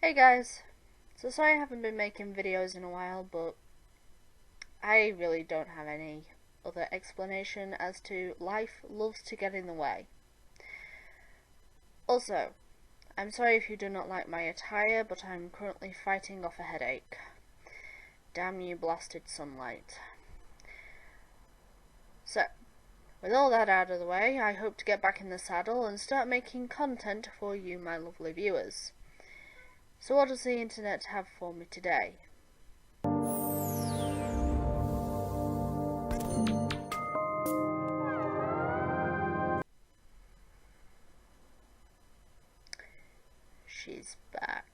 Hey guys, so sorry I haven't been making videos in a while, but I really don't have any other explanation as to life loves to get in the way. Also, I'm sorry if you do not like my attire, but I'm currently fighting off a headache. Damn you blasted sunlight. So, with all that out of the way, I hope to get back in the saddle and start making content for you, my lovely viewers. So what does the internet have for me today? She's back.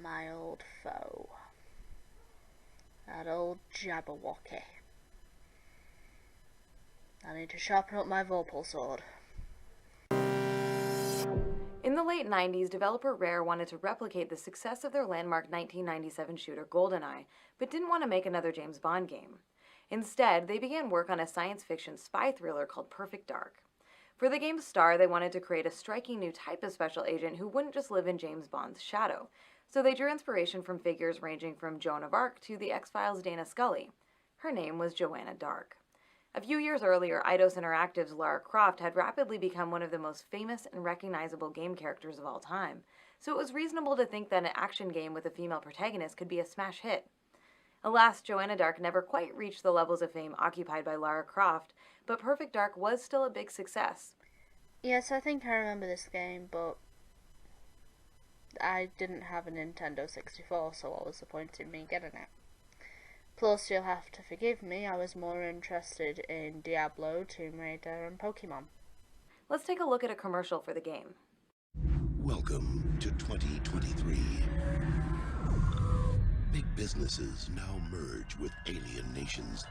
My old foe. That old Jabberwocky. I need to sharpen up my Vorpal sword. In the late 90s, developer Rare wanted to replicate the success of their landmark 1997 shooter GoldenEye, but didn't want to make another James Bond game. Instead, they began work on a science fiction spy thriller called Perfect Dark. For the game's star, they wanted to create a striking new type of special agent who wouldn't just live in James Bond's shadow, so they drew inspiration from figures ranging from Joan of Arc to the X-Files' Dana Scully. Her name was Joanna Dark. A few years earlier, Eidos Interactive's Lara Croft had rapidly become one of the most famous and recognizable game characters of all time, so it was reasonable to think that an action game with a female protagonist could be a smash hit. Alas, Joanna Dark never quite reached the levels of fame occupied by Lara Croft, but Perfect Dark was still a big success. Yes, I think I remember this game, but I didn't have a Nintendo 64, so what was the point in me getting it? Plus, you'll have to forgive me, I was more interested in Diablo, Tomb Raider, and Pokemon. Let's take a look at a commercial for the game. Welcome to 2023. Big businesses now merge with alien nations.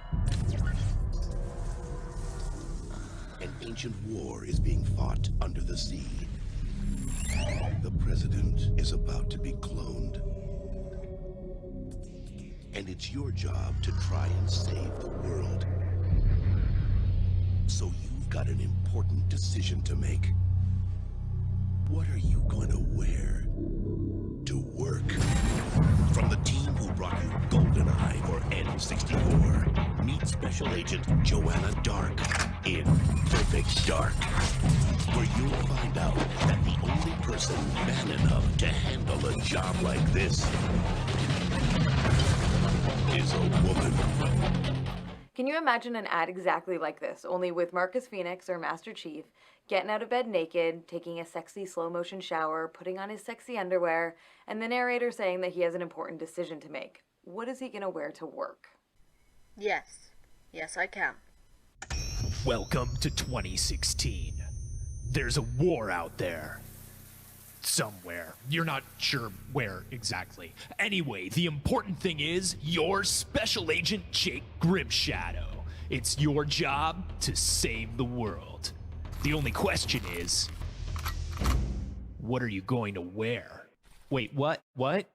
An ancient war is being fought under the sea. The president is about to be cloned. And it's your job to try and save the world. So you've got an important decision to make. What are you going to wear to work? From the team who brought you GoldenEye for N64, meet Special Agent Joanna Dark in Perfect Dark, where you'll find out that the only person man enough to handle a job like this is a woman. Can you imagine an ad exactly like this, only with Marcus Phoenix or Master Chief getting out of bed naked, taking a sexy slow-motion shower, putting on his sexy underwear, and the narrator saying that he has an important decision to make? What is he going to wear to work? Yes. Yes, I can. Welcome to 2016. There's a war out there. Somewhere. You're not sure where exactly. Anyway, the important thing is you're Special Agent Jake Grimshadow. It's your job to save the world. The only question is, what are you going to wear? Wait, what? What?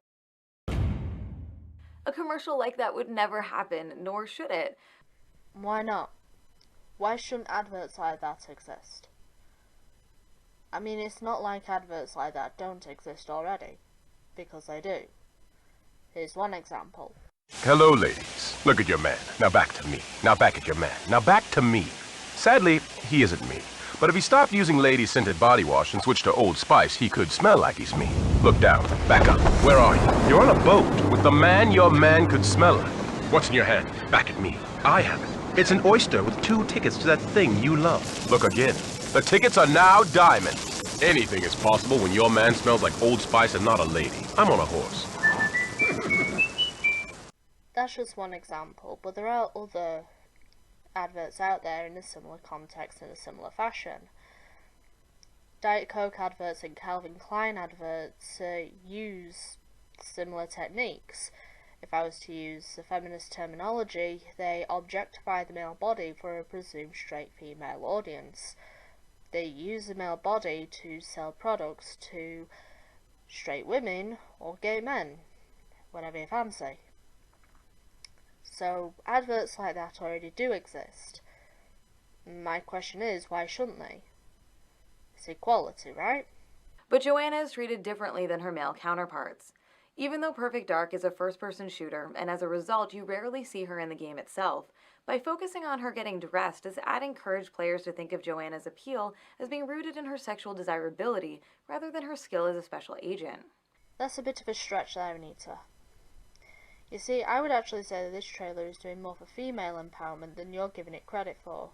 A commercial like that would never happen, nor should it. Why not? Why shouldn't adverts like that exist? I mean, it's not like adverts like that don't exist already, because they do. Here's one example. Hello, ladies. Look at your man. Now back to me. Now back at your man. Now back to me. Sadly, he isn't me. But if he stopped using lady-scented body wash and switched to Old Spice, he could smell like he's me. Look down. Back up. Where are you? You're on a boat with the man your man could smell like. What's in your hand? Back at me. I have it. It's an oyster with 2 tickets to that thing you love. Look again. The tickets are now diamond. Anything is possible when your man smells like Old Spice and not a lady. I'm on a horse. That's just one example, but there are other adverts out there in a similar context in a similar fashion. Diet Coke adverts and Calvin Klein adverts use similar techniques. If I was to use the feminist terminology, they objectify the male body for a presumed straight female audience. They use the male body to sell products to straight women or gay men, whatever you fancy. So adverts like that already do exist. My question is, why shouldn't they? It's equality, right? But Joanna is treated differently than her male counterparts. Even though Perfect Dark is a first-person shooter, and as a result you rarely see her in the game itself, by focusing on her getting dressed is adding encourage players to think of Joanna's appeal as being rooted in her sexual desirability rather than her skill as a special agent. That's a bit of a stretch there, Anita. You see, I would actually say that this trailer is doing more for female empowerment than you're giving it credit for.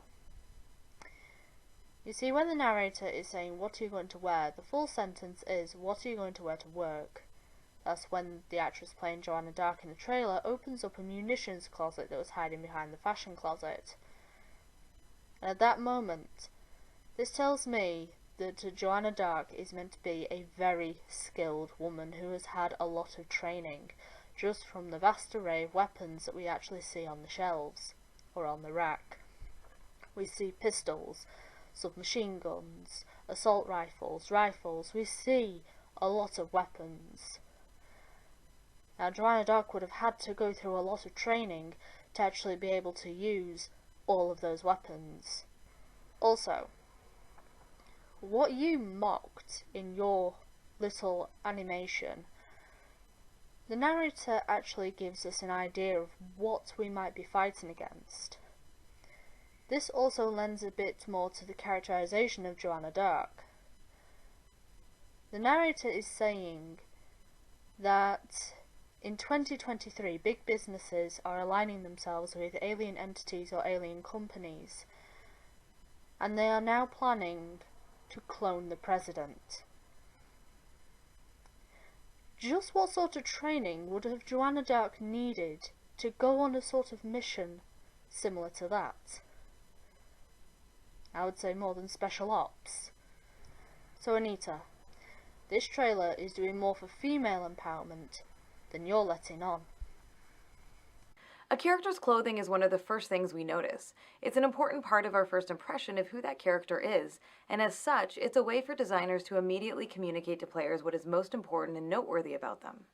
You see, when the narrator is saying, "What are you going to wear?" the full sentence is, "What are you going to wear to work?" That's when the actress playing Joanna Dark in the trailer opens up a munitions closet that was hiding behind the fashion closet. And at that moment, this tells me that Joanna Dark is meant to be a very skilled woman who has had a lot of training, just from the vast array of weapons that we actually see on the shelves, or on the rack. We see pistols, submachine guns, assault rifles, we see a lot of weapons. Now, Joanna Dark would have had to go through a lot of training to actually be able to use all of those weapons. Also, what you mocked in your little animation, the narrator actually gives us an idea of what we might be fighting against. This also lends a bit more to the characterization of Joanna Dark. The narrator is saying that in 2023, big businesses are aligning themselves with alien entities or alien companies, and they are now planning to clone the president. Just what sort of training would have Joanna Dark needed to go on a sort of mission similar to that? I would say more than special ops. So Anita, this trailer is doing more for female empowerment than you're letting on. A character's clothing is one of the first things we notice. It's an important part of our first impression of who that character is, and as such, it's a way for designers to immediately communicate to players what is most important and noteworthy about them.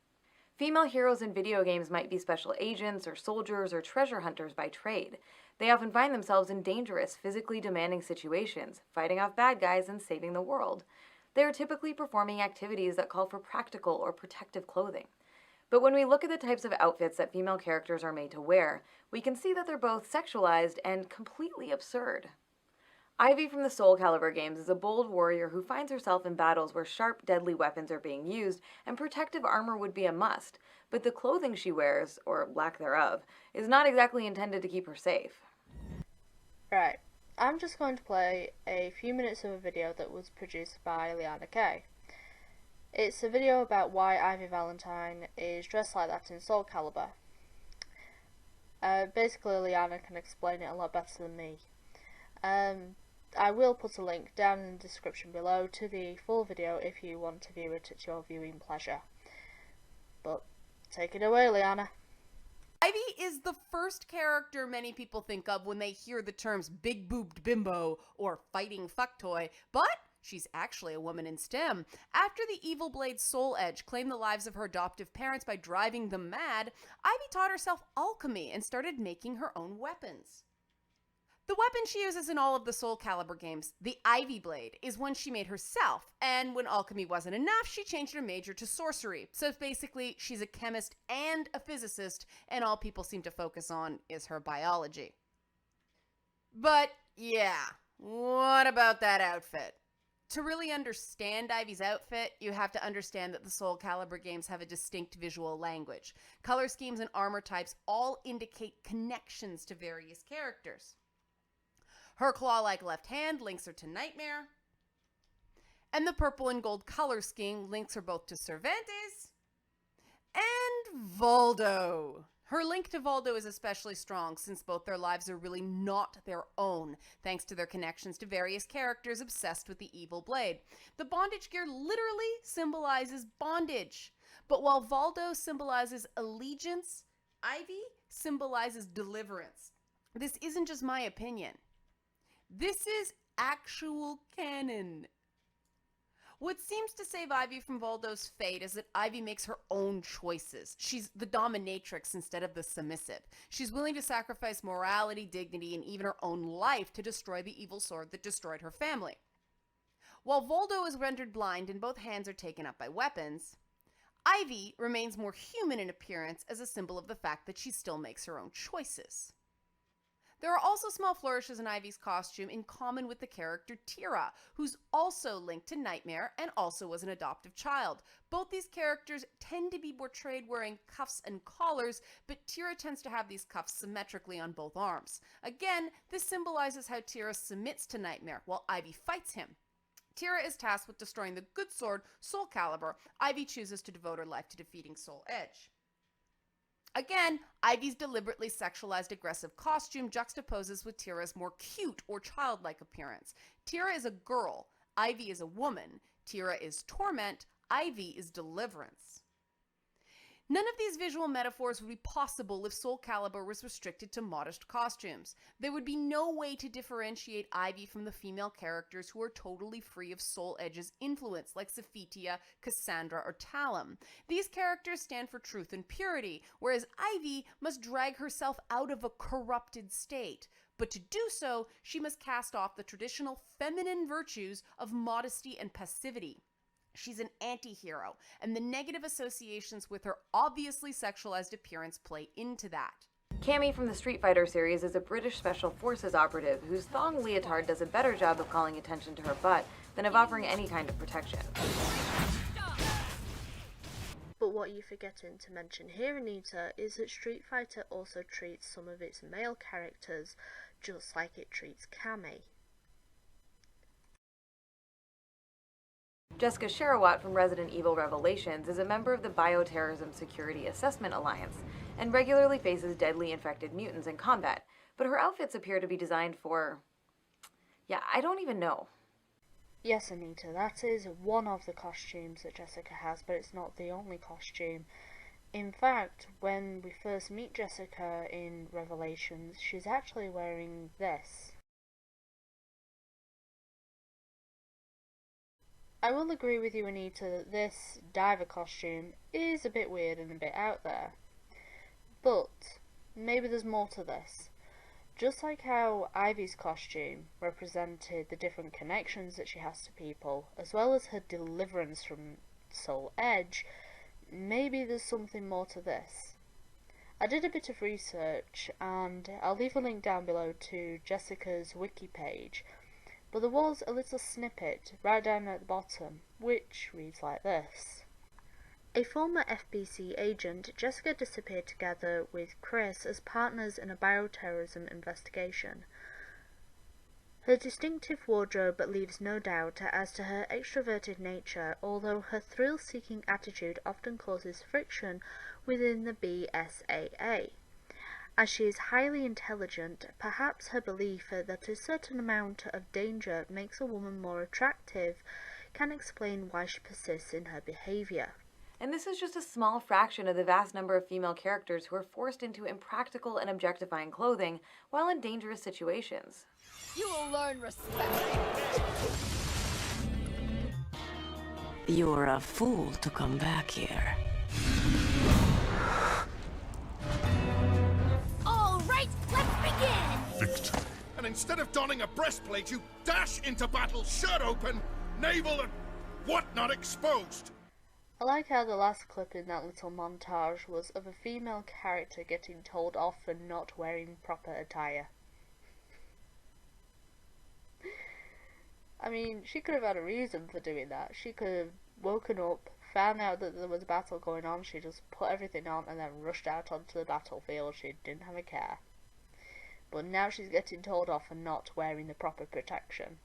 Female heroes in video games might be special agents or soldiers or treasure hunters by trade. They often find themselves in dangerous, physically demanding situations, fighting off bad guys and saving the world. They are typically performing activities that call for practical or protective clothing. But when we look at the types of outfits that female characters are made to wear, we can see that they're both sexualized and completely absurd. Ivy from the Soul Calibur games is a bold warrior who finds herself in battles where sharp, deadly weapons are being used and protective armor would be a must, but the clothing she wears, or lack thereof, is not exactly intended to keep her safe. Right, I'm just going to play a few minutes of a video that was produced by Liana K. It's a video about why Ivy Valentine is dressed like that in Soul Calibur. Basically, Liana can explain it a lot better than me. I will put a link down in the description below to the full video if you want to view it at your viewing pleasure. But take it away, Liana. Ivy is the first character many people think of when they hear the terms big-boobed bimbo or fighting fucktoy, but she's actually a woman in STEM. After the evil blade Soul Edge claimed the lives of her adoptive parents by driving them mad, Ivy taught herself alchemy and started making her own weapons. The weapon she uses in all of the Soul Calibur games, the Ivy Blade, is one she made herself, and when alchemy wasn't enough, she changed her major to sorcery. So basically, she's a chemist and a physicist, and all people seem to focus on is her biology. But yeah, what about that outfit? To really understand Ivy's outfit, you have to understand that the Soul Calibur games have a distinct visual language. Color schemes and armor types all indicate connections to various characters. Her claw-like left hand links her to Nightmare, and the purple and gold color scheme links her both to Cervantes and Voldo. Her link to Voldo is especially strong since both their lives are really not their own, thanks to their connections to various characters obsessed with the evil blade. The bondage gear literally symbolizes bondage, but while Voldo symbolizes allegiance, Ivy symbolizes deliverance. This isn't just my opinion. This is actual canon. What seems to save Ivy from Voldo's fate is that Ivy makes her own choices. She's the dominatrix instead of the submissive. She's willing to sacrifice morality, dignity, and even her own life to destroy the evil sword that destroyed her family. While Voldo is rendered blind and both hands are taken up by weapons, Ivy remains more human in appearance as a symbol of the fact that she still makes her own choices. There are also small flourishes in Ivy's costume in common with the character Tira, who's also linked to Nightmare and also was an adoptive child. Both these characters tend to be portrayed wearing cuffs and collars, but Tira tends to have these cuffs symmetrically on both arms. Again, this symbolizes how Tira submits to Nightmare while Ivy fights him. Tira is tasked with destroying the good sword, Soul Calibur. Ivy chooses to devote her life to defeating Soul Edge. Again, Ivy's deliberately sexualized aggressive costume juxtaposes with Tira's more cute or childlike appearance. Tira is a girl, Ivy is a woman. Tira is torment, Ivy is deliverance. None of these visual metaphors would be possible if Soul Calibur was restricted to modest costumes. There would be no way to differentiate Ivy from the female characters who are totally free of Soul Edge's influence, like Sophitia, Cassandra, or Talum. These characters stand for truth and purity, whereas Ivy must drag herself out of a corrupted state. But to do so, she must cast off the traditional feminine virtues of modesty and passivity. She's an anti-hero, and the negative associations with her obviously sexualized appearance play into that. Cammy from the Street Fighter series is a British Special Forces operative whose thong leotard does a better job of calling attention to her butt than of offering any kind of protection. But what you're forgetting to mention here, Anita, is that Street Fighter also treats some of its male characters just like it treats Cammy. Jessica Sherowat from Resident Evil Revelations is a member of the Bioterrorism Security Assessment Alliance and regularly faces deadly infected mutants in combat, but her outfits appear to be designed for... I don't even know. Yes, Anita, that is one of the costumes that Jessica has, but it's not the only costume. In fact, when we first meet Jessica in Revelations, she's actually wearing this. I will agree with you, Anita, that this diver costume is a bit weird and a bit out there. But maybe there's more to this. Just like how Ivy's costume represented the different connections that she has to people, as well as her deliverance from Soul Edge, maybe there's something more to this. I did a bit of research, and I'll leave a link down below to Jessica's wiki page, but there was a little snippet right down at the bottom, which reads like this. A former FBC agent, Jessica disappeared together with Chris as partners in a bioterrorism investigation. Her distinctive wardrobe leaves no doubt as to her extroverted nature, although her thrill-seeking attitude often causes friction within the BSAA. As she is highly intelligent, perhaps her belief that a certain amount of danger makes a woman more attractive can explain why she persists in her behavior. And this is just a small fraction of the vast number of female characters who are forced into impractical and objectifying clothing while in dangerous situations. You will learn respect. You're a fool to come back here. All right, let's begin! Victory. And instead of donning a breastplate, you dash into battle shirt open, navel and whatnot exposed. I like how the last clip in that little montage was of a female character getting told off for not wearing proper attire. I mean, she could have had a reason for doing that. She could have woken up, found out that there was a battle going on, she just put everything on and then rushed out onto the battlefield. She didn't have a care. But now she's getting told off for not wearing the proper protection.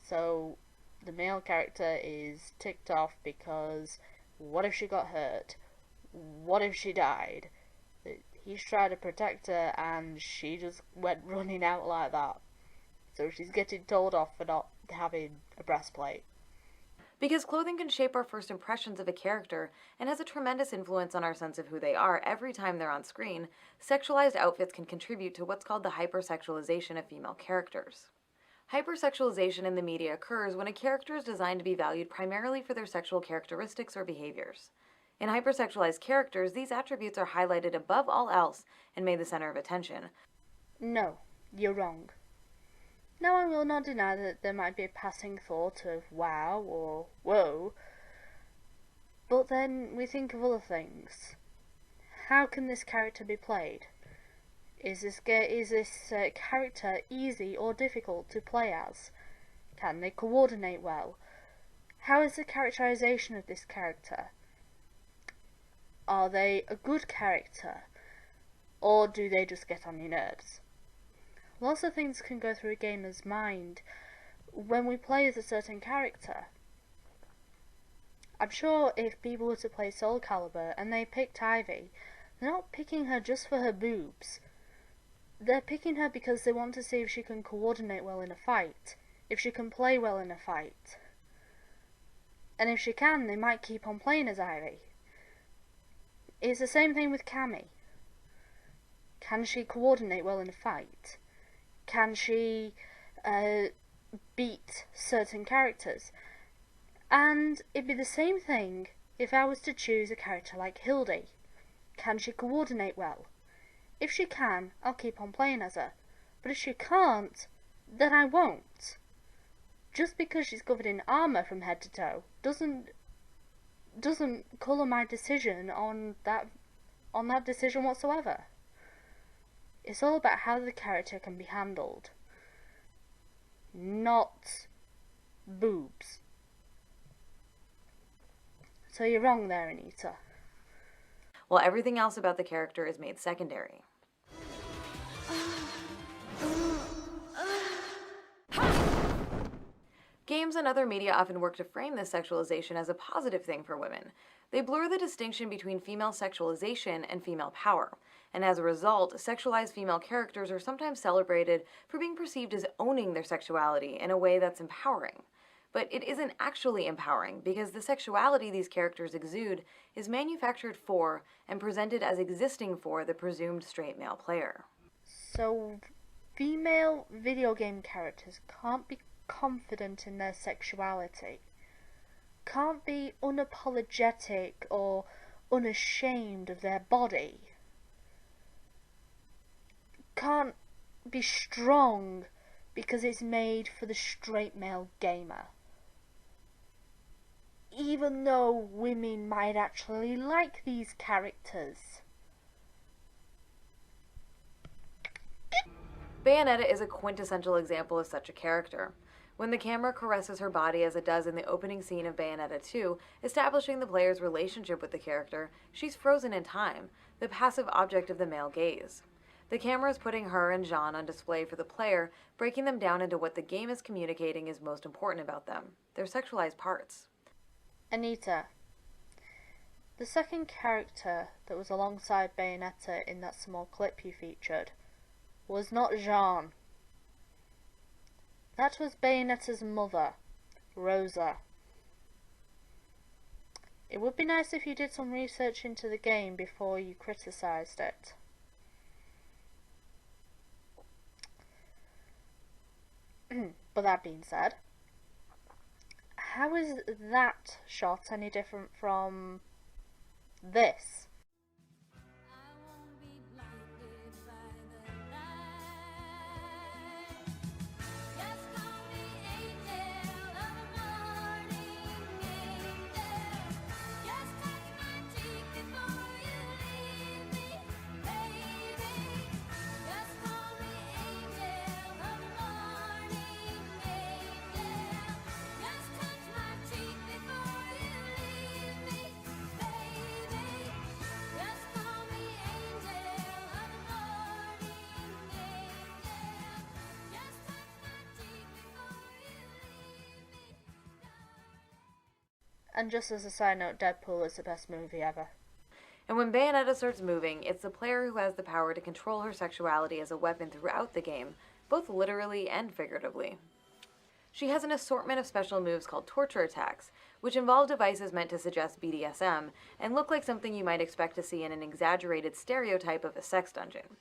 So the male character is ticked off because what if she got hurt? What if she died? He's trying to protect her and she just went running out like that. So she's getting told off for not having a breastplate. Because clothing can shape our first impressions of a character and has a tremendous influence on our sense of who they are every time they're on screen, sexualized outfits can contribute to what's called the hypersexualization of female characters. Hypersexualization in the media occurs when a character is designed to be valued primarily for their sexual characteristics or behaviors. In hypersexualized characters, these attributes are highlighted above all else and made the center of attention. No, you're wrong. Now, I will not deny that there might be a passing thought of wow or whoa, but then we think of other things. How can this character be played? Is this character easy or difficult to play as? Can they coordinate well? How is the characterization of this character? Are they a good character? Or do they just get on your nerves? Lots of things can go through a gamer's mind when we play as a certain character. I'm sure if people were to play Soul Calibur and they picked Ivy, they're not picking her just for her boobs. They're picking her because they want to see if she can coordinate well in a fight, if she can play well in a fight. And if she can, they might keep on playing as Ivy. It's the same thing with Cammy. Can she coordinate well in a fight? Can she beat certain characters? And it'd be the same thing if I was to choose a character like Hildy. Can she coordinate well? If she can, I'll keep on playing as her. But if she can't, then I won't. Just because she's covered in armour from head to toe doesn't colour my decision on that decision whatsoever. It's all about how the character can be handled, not boobs. So you're wrong there, Anita. While everything else about the character is made secondary. Games and other media often work to frame this sexualization as a positive thing for women. They blur the distinction between female sexualization and female power, and as a result, sexualized female characters are sometimes celebrated for being perceived as owning their sexuality in a way that's empowering. But it isn't actually empowering, because the sexuality these characters exude is manufactured for and presented as existing for the presumed straight male player. So, female video game characters can't be confident in their sexuality, can't be unapologetic or unashamed of their body, can't be strong because it's made for the straight male gamer. Even though women might actually like these characters. Bayonetta is a quintessential example of such a character. When the camera caresses her body as it does in the opening scene of Bayonetta 2, establishing the player's relationship with the character, she's frozen in time, the passive object of the male gaze. The camera is putting her and Jean on display for the player, breaking them down into what the game is communicating is most important about them, their sexualized parts. Anita. The second character that was alongside Bayonetta in that small clip you featured was not Jean. That was Bayonetta's mother, Rosa. It would be nice if you did some research into the game before you criticised it. But that being said, how is that shot any different from this? And just as a side note, Deadpool is the best movie ever. And when Bayonetta starts moving, it's the player who has the power to control her sexuality as a weapon throughout the game, both literally and figuratively. She has an assortment of special moves called torture attacks, which involve devices meant to suggest BDSM and look like something you might expect to see in an exaggerated stereotype of a sex dungeon.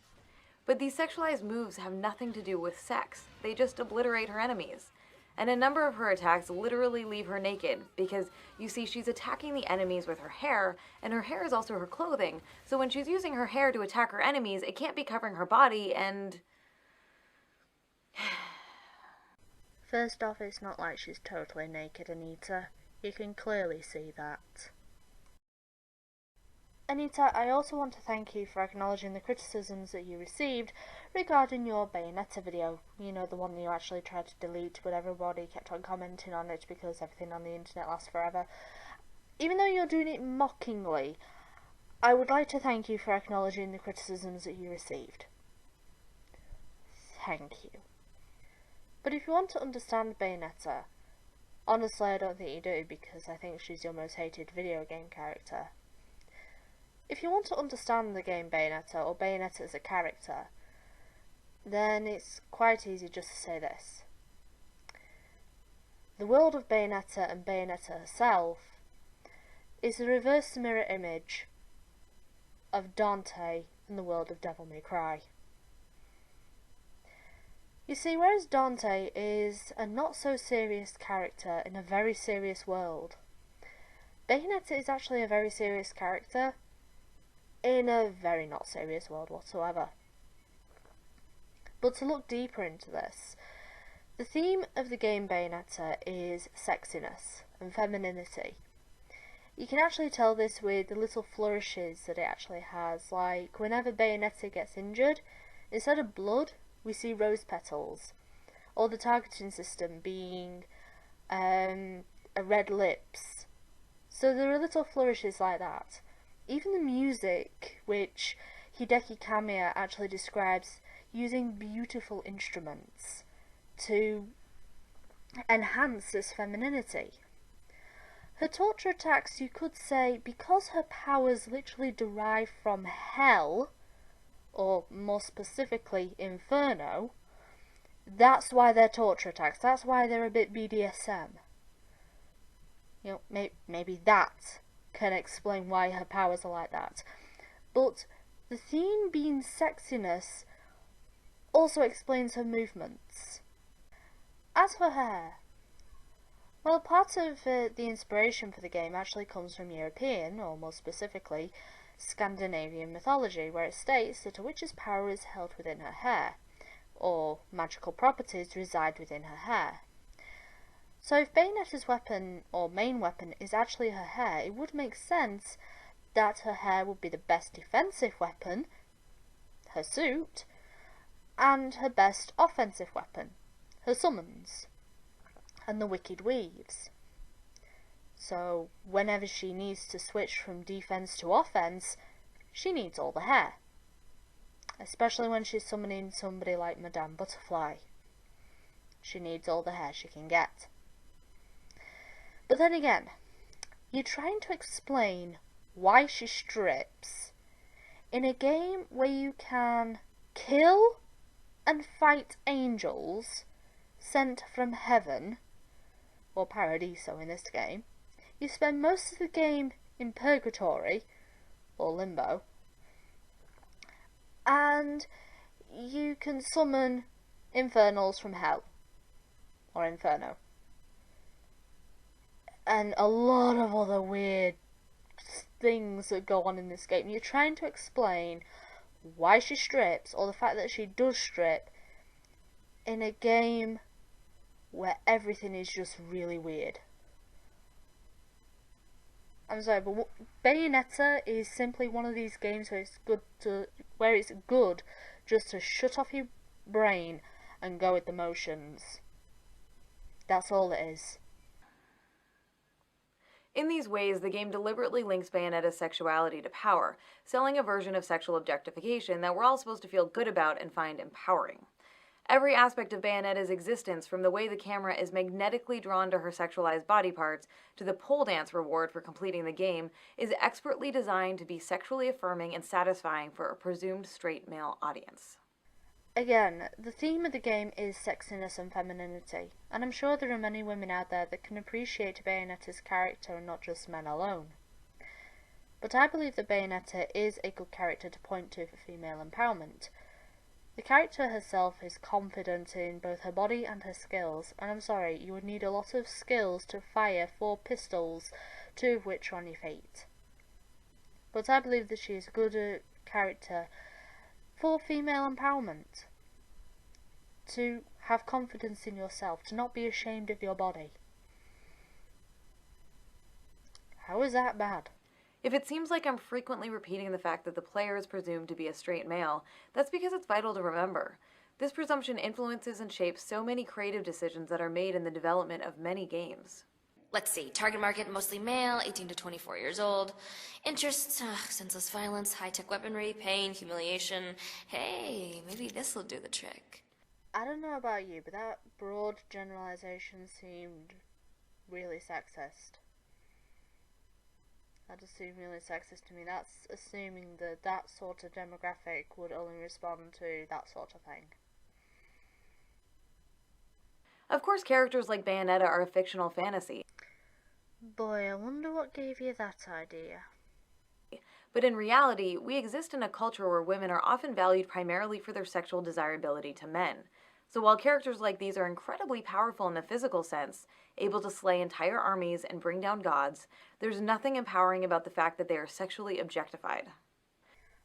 But these sexualized moves have nothing to do with sex, they just obliterate her enemies. And a number of her attacks literally leave her naked, because you see she's attacking the enemies with her hair, and her hair is also her clothing, so when she's using her hair to attack her enemies, it can't be covering her body, and First off, it's not like she's totally naked, Anita. You can clearly see that. Anita, I also want to thank you for acknowledging the criticisms that you received regarding your Bayonetta video. You know, the one that you actually tried to delete, but everybody kept on commenting on it because everything on the internet lasts forever. Even though you're doing it mockingly, I would like to thank you for acknowledging the criticisms that you received. Thank you. But if you want to understand Bayonetta, honestly I don't think you do, because I think she's your most hated video game character. If you want to understand the game Bayonetta, or Bayonetta as a character, then it's quite easy just to say this. The world of Bayonetta and Bayonetta herself is the reverse mirror image of Dante in the world of Devil May Cry. You see, whereas Dante is a not-so-serious character in a very serious world, Bayonetta is actually a very serious character in a very not-serious world whatsoever. But to look deeper into this, the theme of the game Bayonetta is sexiness and femininity. You can actually tell this with the little flourishes that it actually has, like whenever Bayonetta gets injured, instead of blood, we see rose petals, or the targeting system being a red lips. So there are little flourishes like that. Even the music, which Hideki Kamiya actually describes using beautiful instruments to enhance this femininity. Her torture attacks, you could say, because her powers literally derive from hell, or more specifically Inferno, that's why they're torture attacks, that's why they're a bit BDSM. You know, maybe that can explain why her powers are like that. But the theme being sexiness also explains her movements. As for her hair, well, part of the inspiration for the game actually comes from European, or more specifically, Scandinavian mythology, where it states that a witch's power is held within her hair, or magical properties reside within her hair. So if Bayonetta's weapon, or main weapon, is actually her hair, it would make sense that her hair would be the best defensive weapon, her suit, and her best offensive weapon, her summons, and the wicked weaves. So whenever she needs to switch from defense to offense, she needs all the hair. Especially when she's summoning somebody like Madame Butterfly. She needs all the hair she can get. But then again, you're trying to explain why she strips in a game where you can kill and fight angels sent from heaven, or Paradiso in this game. You spend most of the game in Purgatory, or Limbo, and you can summon infernals from hell, or Inferno, and a lot of other weird things that go on in this game. You're trying to explain why she strips, or the fact that she does strip, in a game where everything is just really weird. I'm sorry, but Bayonetta is simply one of these games where it's good just to shut off your brain and go with the motions. That's all it is. In these ways, the game deliberately links Bayonetta's sexuality to power, selling a version of sexual objectification that we're all supposed to feel good about and find empowering. Every aspect of Bayonetta's existence, from the way the camera is magnetically drawn to her sexualized body parts to the pole dance reward for completing the game, is expertly designed to be sexually affirming and satisfying for a presumed straight male audience. Again, the theme of the game is sexiness and femininity, and I'm sure there are many women out there that can appreciate Bayonetta's character and not just men alone. But I believe that Bayonetta is a good character to point to for female empowerment. The character herself is confident in both her body and her skills, and I'm sorry, you would need a lot of skills to fire 4 pistols, 2 of which are on your feet. But I believe that she is a good character for female empowerment. To have confidence in yourself, to not be ashamed of your body. How is that bad? If it seems like I'm frequently repeating the fact that the player is presumed to be a straight male, that's because it's vital to remember. This presumption influences and shapes so many creative decisions that are made in the development of many games. Let's see, target market mostly male, 18 to 24 years old. Interests, senseless violence, high-tech weaponry, pain, humiliation. Hey, maybe this'll do the trick. I don't know about you, but that broad generalization seemed really sexist. That just seemed really sexist to me. That's assuming that that sort of demographic would only respond to that sort of thing. Of course, characters like Bayonetta are a fictional fantasy. Boy, I wonder what gave you that idea. But in reality, we exist in a culture where women are often valued primarily for their sexual desirability to men. So while characters like these are incredibly powerful in the physical sense, able to slay entire armies and bring down gods, there's nothing empowering about the fact that they are sexually objectified.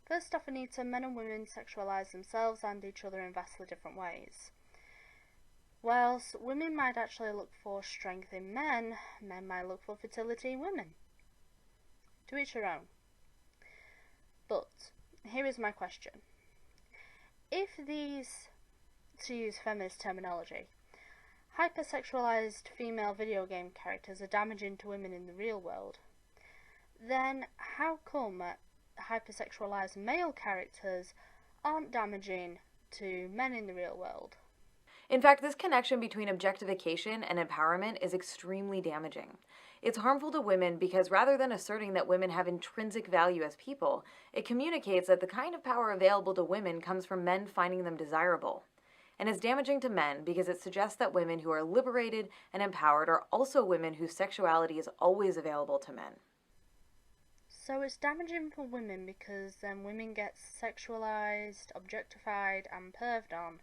First off, Anita, men and women sexualize themselves and each other in vastly different ways. Whilst women might actually look for strength in men, men might look for fertility in women. To each their own. But here is my question. If these, to use feminist terminology, hypersexualized female video game characters are damaging to women in the real world, then how come hypersexualized male characters aren't damaging to men in the real world? In fact, this connection between objectification and empowerment is extremely damaging. It's harmful to women because rather than asserting that women have intrinsic value as people, it communicates that the kind of power available to women comes from men finding them desirable. And it's damaging to men because it suggests that women who are liberated and empowered are also women whose sexuality is always available to men. So it's damaging for women because then women get sexualized, objectified, and perved on.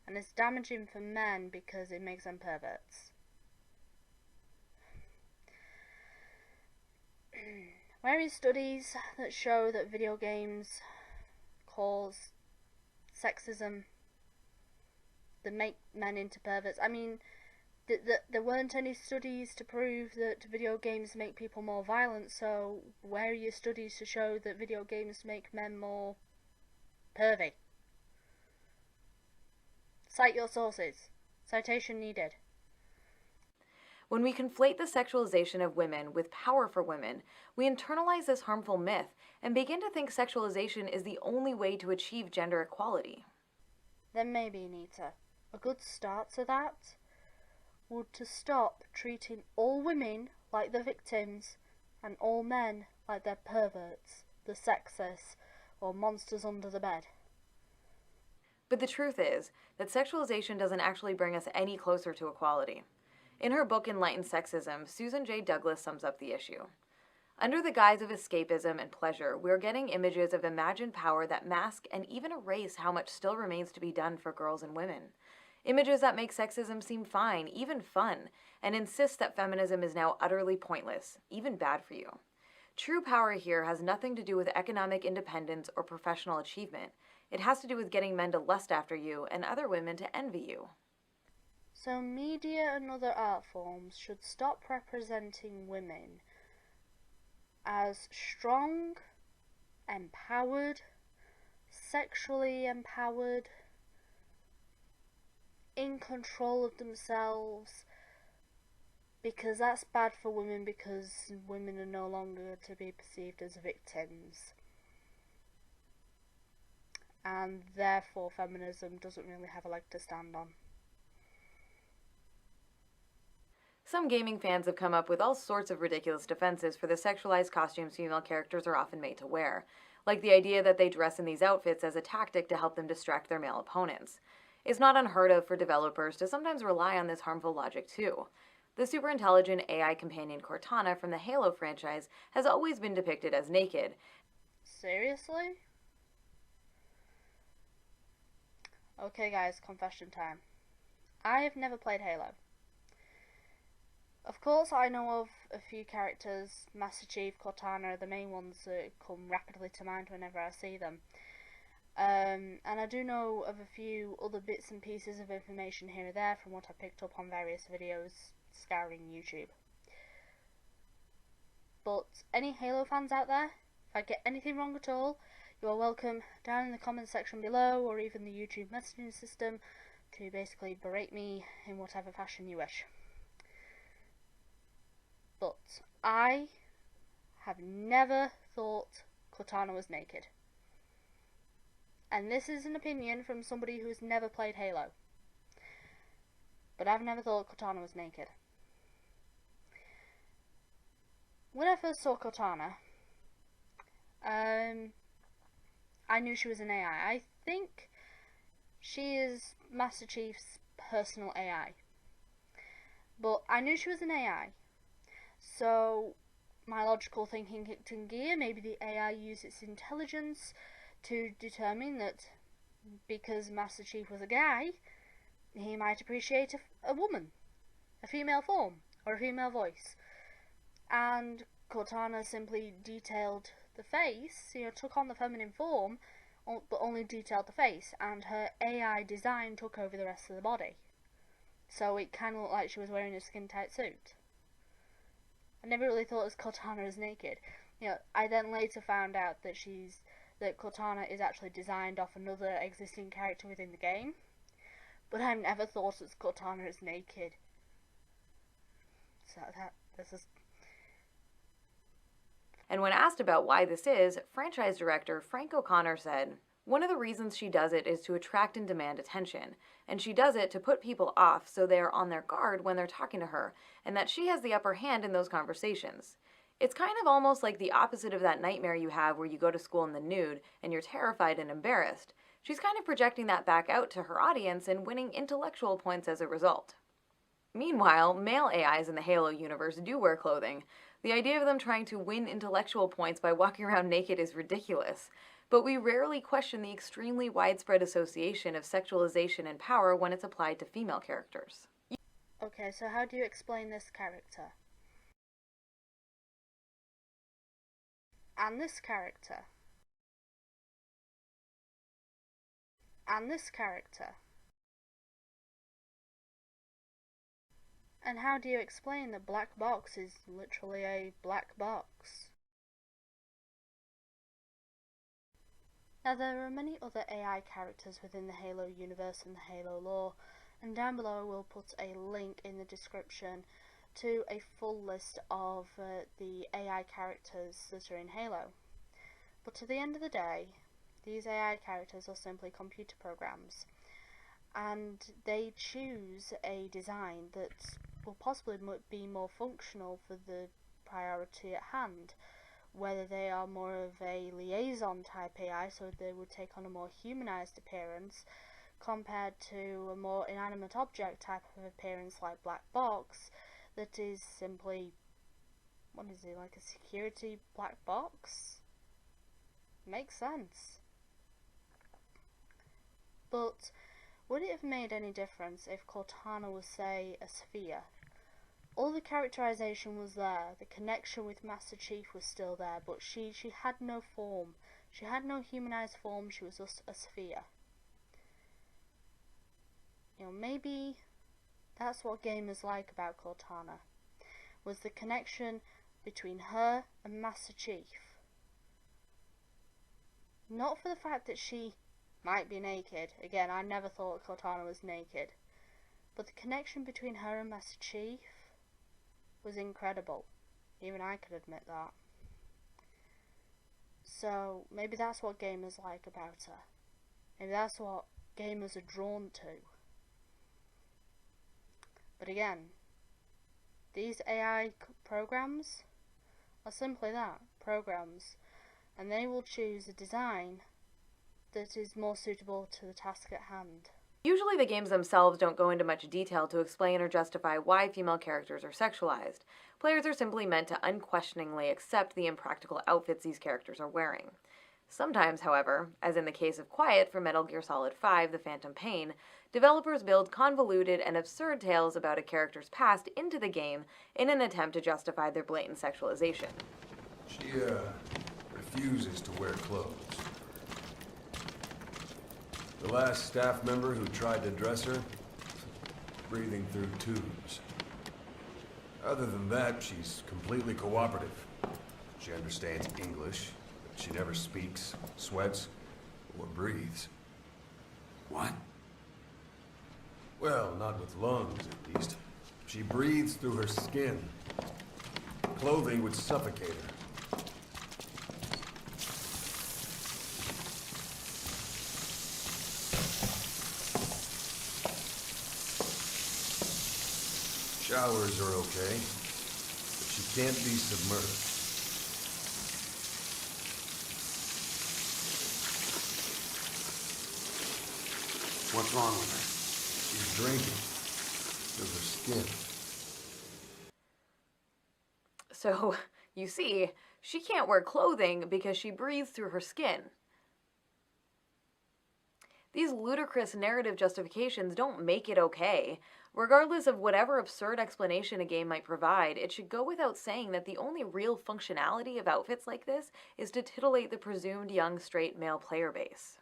And it's damaging for men because it makes them perverts. There are studies that show that video games cause sexism, that make men into perverts. I mean, there weren't any studies to prove that video games make people more violent, so where are your studies to show that video games make men more pervy? Cite your sources. Citation needed. When we conflate the sexualization of women with power for women, we internalize this harmful myth and begin to think sexualization is the only way to achieve gender equality. Then maybe, Anita, a good start to that would to stop treating all women like the victims and all men like they're perverts, the sexists, or monsters under the bed. But the truth is that sexualization doesn't actually bring us any closer to equality. In her book Enlightened Sexism, Susan J. Douglas sums up the issue. Under the guise of escapism and pleasure, we're getting images of imagined power that mask and even erase how much still remains to be done for girls and women. Images that make sexism seem fine, even fun, and insist that feminism is now utterly pointless, even bad for you. True power here has nothing to do with economic independence or professional achievement. It has to do with getting men to lust after you and other women to envy you. So media and other art forms should stop representing women as strong, empowered, sexually empowered, in control of themselves, because that's bad for women because women are no longer to be perceived as victims. And therefore feminism doesn't really have a leg to stand on. Some gaming fans have come up with all sorts of ridiculous defenses for the sexualized costumes female characters are often made to wear, like the idea that they dress in these outfits as a tactic to help them distract their male opponents. It's not unheard of for developers to sometimes rely on this harmful logic too. The super intelligent AI companion Cortana from the Halo franchise has always been depicted as naked. Seriously? Okay guys, confession time. I have never played Halo. Of course I know of a few characters, Master Chief, Cortana are the main ones that come rapidly to mind whenever I see them. And I do know of a few other bits and pieces of information here and there from what I picked up on various videos scouring YouTube. But any Halo fans out there, if I get anything wrong at all, you are welcome down in the comment section below, or even the YouTube messaging system, to basically berate me in whatever fashion you wish. But I have never thought Cortana was naked. And this is an opinion from somebody who's never played Halo. But I've never thought Cortana was naked. When I first saw Cortana, I knew she was an AI. I think she is Master Chief's personal AI. But I knew she was an AI. So my logical thinking kicked in gear. Maybe the AI used its intelligence to determine that because Master Chief was a guy, he might appreciate a woman, a female form, or a female voice. And Cortana simply detailed the face, took on the feminine form, but only detailed the face, and her AI design took over the rest of the body. So it kind of looked like she was wearing a skin-tight suit. I never really thought of Cortana as naked. I then later found out that Cortana is actually designed off another existing character within the game, but I've never thought of Cortana as naked. So this is. And when asked about why this is, franchise director Frank O'Connor said, "One of the reasons she does it is to attract and demand attention, and she does it to put people off so they are on their guard when they're talking to her, and that she has the upper hand in those conversations. It's kind of almost like the opposite of that nightmare you have where you go to school in the nude and you're terrified and embarrassed. She's kind of projecting that back out to her audience and winning intellectual points as a result." Meanwhile, male AIs in the Halo universe do wear clothing. The idea of them trying to win intellectual points by walking around naked is ridiculous. But we rarely question the extremely widespread association of sexualization and power when it's applied to female characters. Okay, so how do you explain this character? And this character? And this character? And how do you explain that black box is literally a black box? Now there are many other AI characters within the Halo universe and the Halo lore, and down below I will put a link in the description to a full list of the AI characters that are in Halo. But at the end of the day, these AI characters are simply computer programs, and they choose a design that will possibly be more functional for the priority at hand. Whether they are more of a liaison type AI, so they would take on a more humanized appearance, compared to a more inanimate object type of appearance like black box, that is simply, what is it, like a security black box? Makes sense. But would it have made any difference if Cortana was, say, a sphere? All the characterization was there, the connection with Master Chief was still there, but she had no form. She had no humanized form, she was just a sphere. Maybe that's what gamers like about Cortana, was the connection between her and Master Chief. Not for the fact that she might be naked. Again, I never thought Cortana was naked. But the connection between her and Master Chief was incredible. Even I could admit that. So maybe that's what gamers like about her. Maybe that's what gamers are drawn to. But again, these AI programs are simply that, programs, and they will choose a design that is more suitable to the task at hand. Usually the games themselves don't go into much detail to explain or justify why female characters are sexualized. Players are simply meant to unquestioningly accept the impractical outfits these characters are wearing. Sometimes, however, as in the case of Quiet for Metal Gear Solid 5: The Phantom Pain, developers build convoluted and absurd tales about a character's past into the game in an attempt to justify their blatant sexualization. She, refuses to wear clothes. The last staff member who tried to dress her, breathing through tubes. Other than that, she's completely cooperative. She understands English, but she never speaks, sweats, or breathes. What? Well, not with lungs, at least. She breathes through her skin. Clothing would suffocate her. Showers are okay, but she can't be submerged. What's wrong with her? She's drinking through her skin. So, you see, she can't wear clothing because she breathes through her skin. These ludicrous narrative justifications don't make it okay. Regardless of whatever absurd explanation a game might provide, it should go without saying that the only real functionality of outfits like this is to titillate the presumed young straight male player base.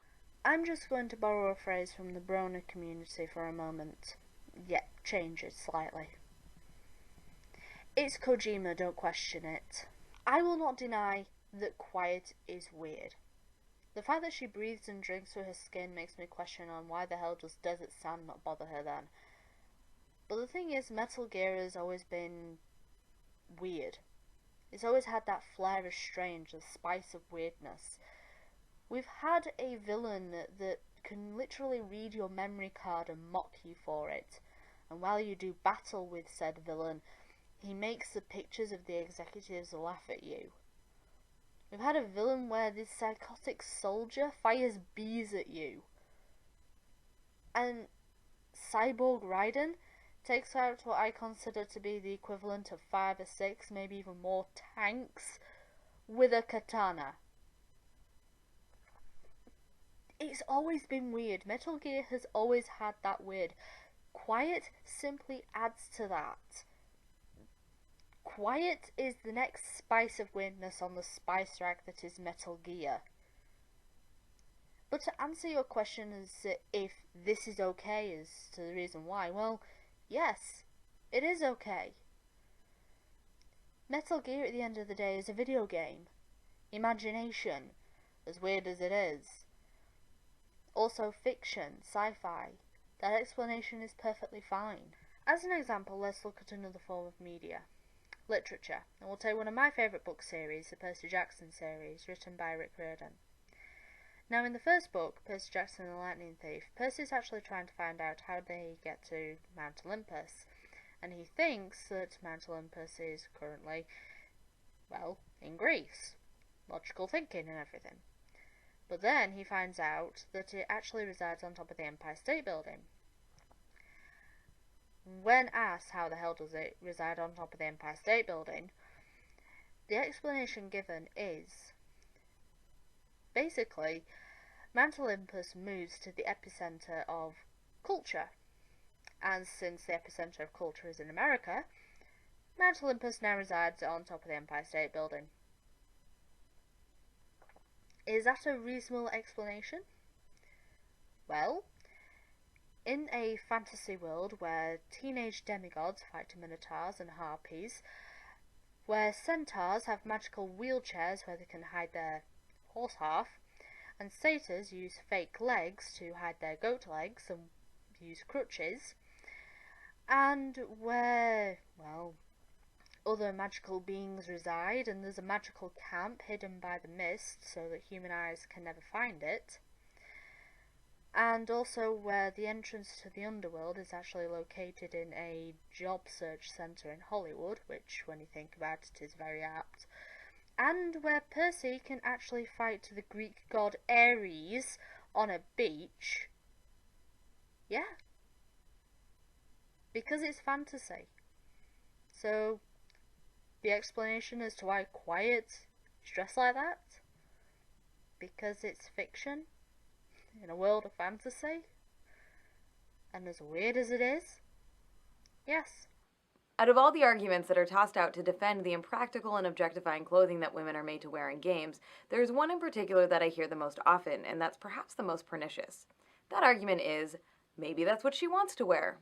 I'm just going to borrow a phrase from the Broner community for a moment, yet change it slightly. It's Kojima, don't question it. I will not deny that quiet is weird. The fact that she breathes and drinks through her skin makes me question on why the hell does desert sand not bother her then. But the thing is, Metal Gear has always been weird. It's always had that flair of strange, the spice of weirdness. We've had a villain that can literally read your memory card and mock you for it. And while you do battle with said villain, he makes the pictures of the executives laugh at you. We've had a villain where this psychotic soldier fires bees at you. And Cyborg Raiden takes out what I consider to be the equivalent of 5 or 6, maybe even more tanks with a katana. It's always been weird. Metal Gear has always had that weird. Quiet simply adds to that. Quiet is the next spice of weirdness on the spice rack that is Metal Gear. But to answer your question as if this is okay as to the reason why, well, yes, it is okay. Metal Gear at the end of the day is a video game. Imagination, as weird as it is. Also fiction, sci-fi. That explanation is perfectly fine. As an example, let's look at another form of media. Literature. And we'll take one of my favourite book series, the Percy Jackson series, written by Rick Riordan. Now in the first book, Percy Jackson and the Lightning Thief, Percy's actually trying to find out how they get to Mount Olympus. And he thinks that Mount Olympus is currently, well, in Greece. Logical thinking and everything. But then he finds out that it actually resides on top of the Empire State Building. When asked how the hell does it reside on top of the Empire State Building, the explanation given is, basically, Mount Olympus moves to the epicenter of culture. And since the epicenter of culture is in America, Mount Olympus now resides on top of the Empire State Building. Is that a reasonable explanation? Well, in a fantasy world where teenage demigods fight minotaurs and harpies, where centaurs have magical wheelchairs where they can hide their horse half, and satyrs use fake legs to hide their goat legs and use crutches, and where, well, other magical beings reside, and there's a magical camp hidden by the mist so that human eyes can never find it, and also where the entrance to the underworld is actually located in a job search centre in Hollywood, which, when you think about it, is very apt, and where Percy can actually fight the Greek god Ares on a beach. Yeah. Because it's fantasy. So, the explanation as to why Quiet is dressed like that? Because it's fiction in a world of fantasy? And as weird as it is? Yes. Out of all the arguments that are tossed out to defend the impractical and objectifying clothing that women are made to wear in games, there's one in particular that I hear the most often, and that's perhaps the most pernicious. That argument is, maybe that's what she wants to wear.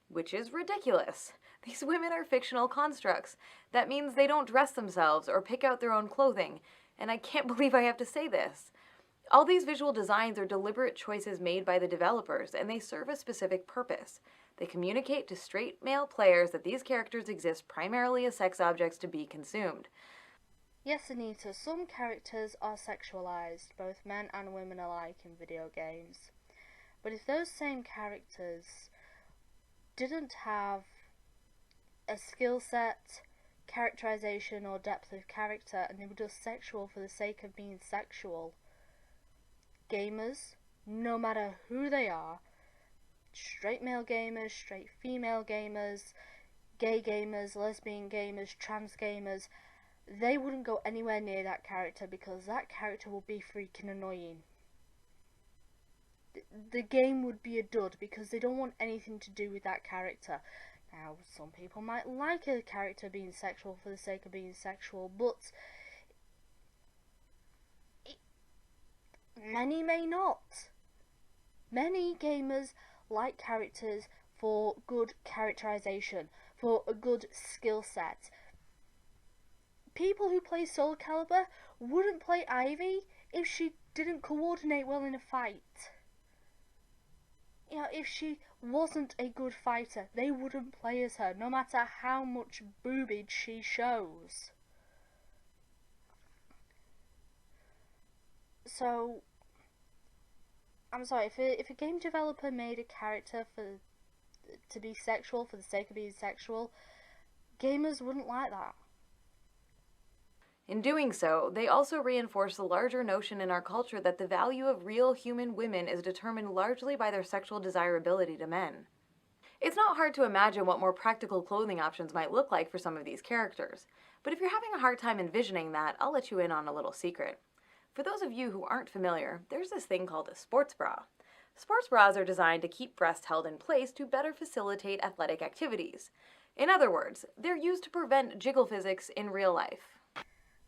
Which is ridiculous. These women are fictional constructs. That means they don't dress themselves or pick out their own clothing. And I can't believe I have to say this. All these visual designs are deliberate choices made by the developers, and they serve a specific purpose. They communicate to straight male players that these characters exist primarily as sex objects to be consumed. Yes, Anita, some characters are sexualized, both men and women alike in video games. But if those same characters didn't have a skill set, characterization, or depth of character, and they were just sexual for the sake of being sexual, gamers, no matter who they are, straight male gamers, straight female gamers, gay gamers, lesbian gamers, trans gamers, they wouldn't go anywhere near that character because that character would be freaking annoying. The game would be a dud because they don't want anything to do with that character. Now, some people might like a character being sexual for the sake of being sexual, but many may not. Many gamers like characters for good characterization, for a good skill set. People who play Soul Calibur wouldn't play Ivy if she didn't coordinate well in a fight. You know, if she wasn't a good fighter, they wouldn't play as her, no matter how much boobage she shows. So, I'm sorry, if a game developer made a character to be sexual for the sake of being sexual, gamers wouldn't like that. In doing so, they also reinforce the larger notion in our culture that the value of real human women is determined largely by their sexual desirability to men. It's not hard to imagine what more practical clothing options might look like for some of these characters, but if you're having a hard time envisioning that, I'll let you in on a little secret. For those of you who aren't familiar, there's this thing called a sports bra. Sports bras are designed to keep breasts held in place to better facilitate athletic activities. In other words, they're used to prevent jiggle physics in real life.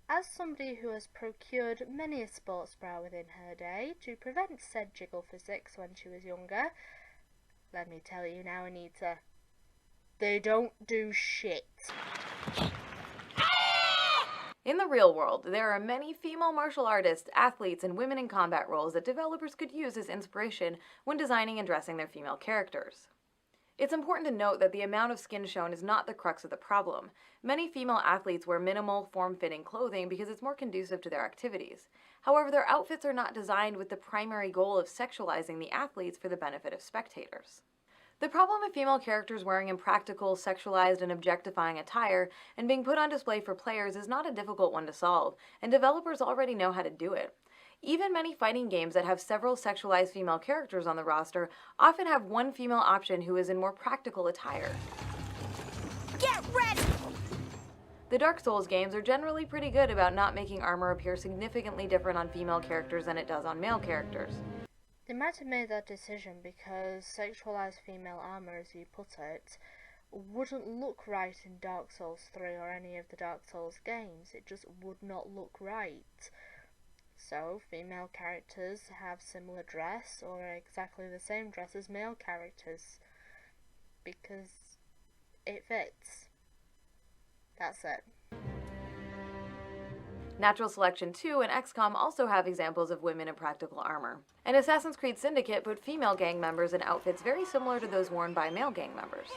As somebody who has procured many a sports bra within her day to prevent said jiggle physics when she was younger, let me tell you now, Anita, they don't do shit. In the real world, there are many female martial artists, athletes, and women in combat roles that developers could use as inspiration when designing and dressing their female characters. It's important to note that the amount of skin shown is not the crux of the problem. Many female athletes wear minimal, form-fitting clothing because it's more conducive to their activities. However, their outfits are not designed with the primary goal of sexualizing the athletes for the benefit of spectators. The problem of female characters wearing impractical, sexualized, and objectifying attire and being put on display for players is not a difficult one to solve, and developers already know how to do it. Even many fighting games that have several sexualized female characters on the roster often have one female option who is in more practical attire. Get ready! The Dark Souls games are generally pretty good about not making armor appear significantly different on female characters than it does on male characters. They might have made that decision because sexualized female armor, as you put it, wouldn't look right in Dark Souls 3 or any of the Dark Souls games. It just would not look right. So, female characters have similar dress or exactly the same dress as male characters because it fits. That's it. Natural Selection 2 and XCOM also have examples of women in practical armor. And Assassin's Creed Syndicate put female gang members in outfits very similar to those worn by male gang members.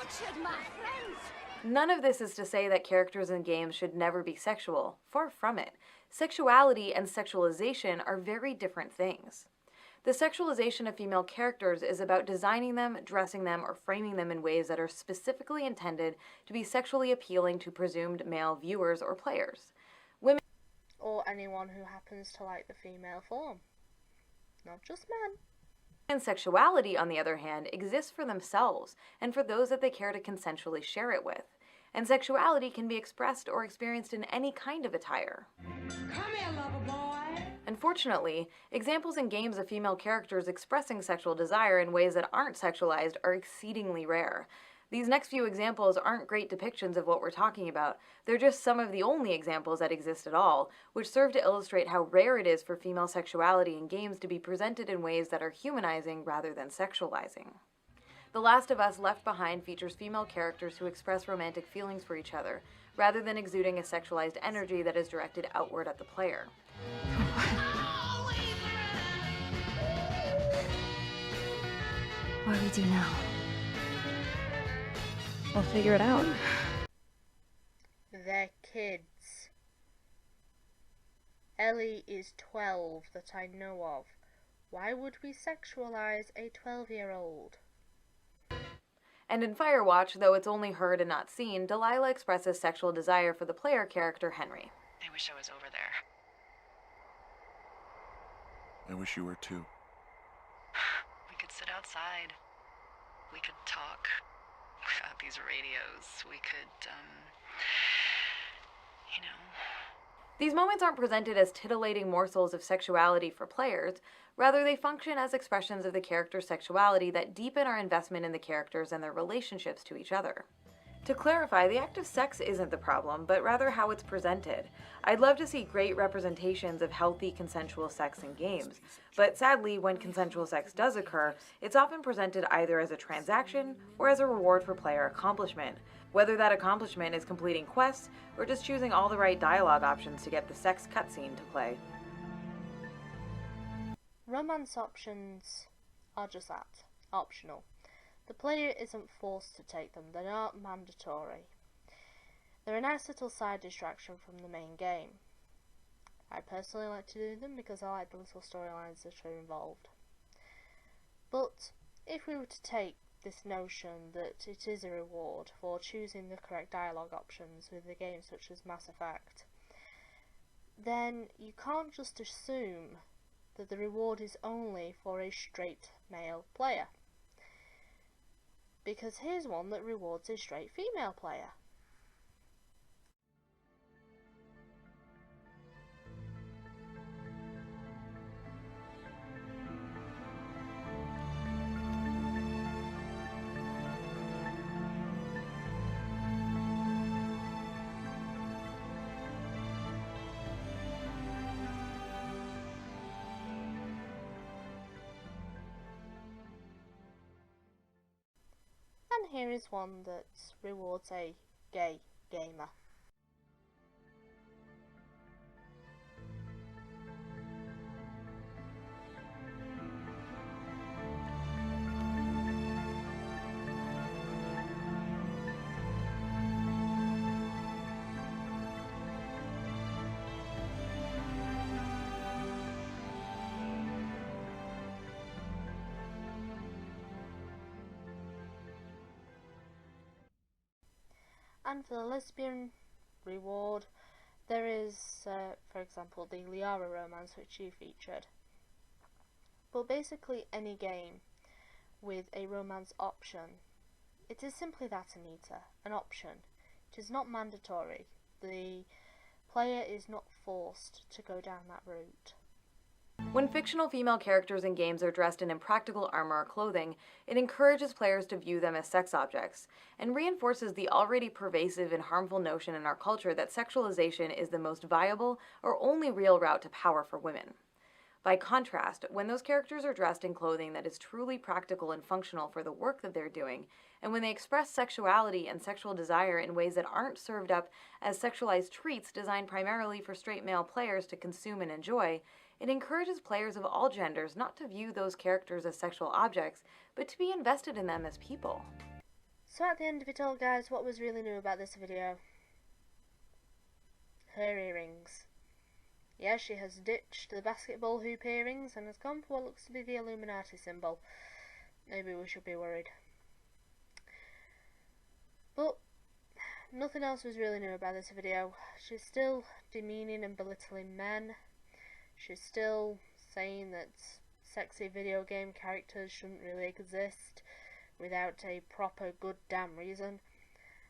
None of this is to say that characters in games should never be sexual. Far from it. Sexuality and sexualization are very different things. The sexualization of female characters is about designing them, dressing them, or framing them in ways that are specifically intended to be sexually appealing to presumed male viewers or players. Women or anyone who happens to like the female form. Not just men. And sexuality, on the other hand, exists for themselves and for those that they care to consensually share it with. And sexuality can be expressed or experienced in any kind of attire. Come here, lover boy! Unfortunately, examples in games of female characters expressing sexual desire in ways that aren't sexualized are exceedingly rare. These next few examples aren't great depictions of what we're talking about, they're just some of the only examples that exist at all, which serve to illustrate how rare it is for female sexuality in games to be presented in ways that are humanizing rather than sexualizing. The Last of Us Left Behind features female characters who express romantic feelings for each other, rather than exuding a sexualized energy that is directed outward at the player. What do we do now? We'll figure it out. They're kids. Ellie is 12 that I know of. Why would we sexualize a 12-year-old? And in Firewatch, though it's only heard and not seen, Delilah expresses sexual desire for the player character Henry. I wish I was over there. I wish you were too. We could sit outside. We could talk without these radios. We could, you know. These moments aren't presented as titillating morsels of sexuality for players. Rather, they function as expressions of the character's sexuality that deepen our investment in the characters and their relationships to each other. To clarify, the act of sex isn't the problem, but rather how it's presented. I'd love to see great representations of healthy, consensual sex in games, but sadly, when consensual sex does occur, it's often presented either as a transaction or as a reward for player accomplishment, whether that accomplishment is completing quests or just choosing all the right dialogue options to get the sex cutscene to play. Romance options are just that, optional. The player isn't forced to take them, they're not mandatory. They're a nice little side distraction from the main game. I personally like to do them because I like the little storylines that are involved. But if we were to take this notion that it is a reward for choosing the correct dialogue options with a game such as Mass Effect, then you can't just assume that the reward is only for a straight male player. Because here's one that rewards a straight female player. And here is one that rewards a gay gamer. And for the lesbian reward, there is, for example, the Liara romance which you featured. But basically any game with a romance option, it is simply that, Anita, an option. It is not mandatory. The player is not forced to go down that route. When fictional female characters in games are dressed in impractical armor or clothing, it encourages players to view them as sex objects, and reinforces the already pervasive and harmful notion in our culture that sexualization is the most viable or only real route to power for women. By contrast, when those characters are dressed in clothing that is truly practical and functional for the work that they're doing, and when they express sexuality and sexual desire in ways that aren't served up as sexualized treats designed primarily for straight male players to consume and enjoy, it encourages players of all genders not to view those characters as sexual objects, but to be invested in them as people. So at the end of it all, guys, what was really new about this video? Her earrings. Yeah, she has ditched the basketball hoop earrings and has gone for what looks to be the Illuminati symbol. Maybe we should be worried. But nothing else was really new about this video. She's still demeaning and belittling men. She's still saying that sexy video game characters shouldn't really exist without a proper good damn reason.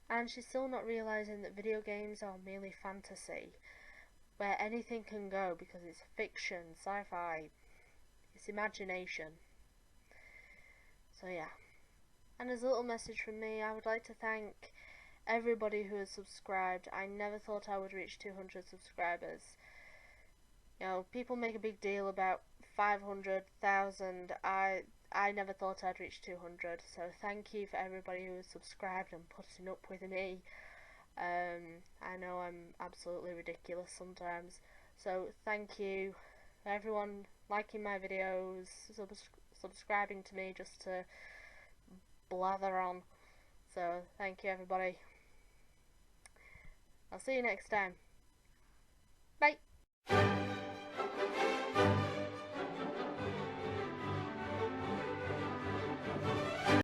And she's still not realising that video games are merely fantasy, where anything can go because it's fiction, sci-fi, it's imagination. So yeah, And as a little message from me, I would like to thank everybody who has subscribed. I never thought I would reach 200 subscribers. You know, people make a big deal about 500,000. I never thought I'd reach 200. So thank you for everybody who has subscribed and putting up with me. I know I'm absolutely ridiculous sometimes. So thank you for everyone liking my videos, subscribing to me just to blather on. So thank you everybody. I'll see you next time.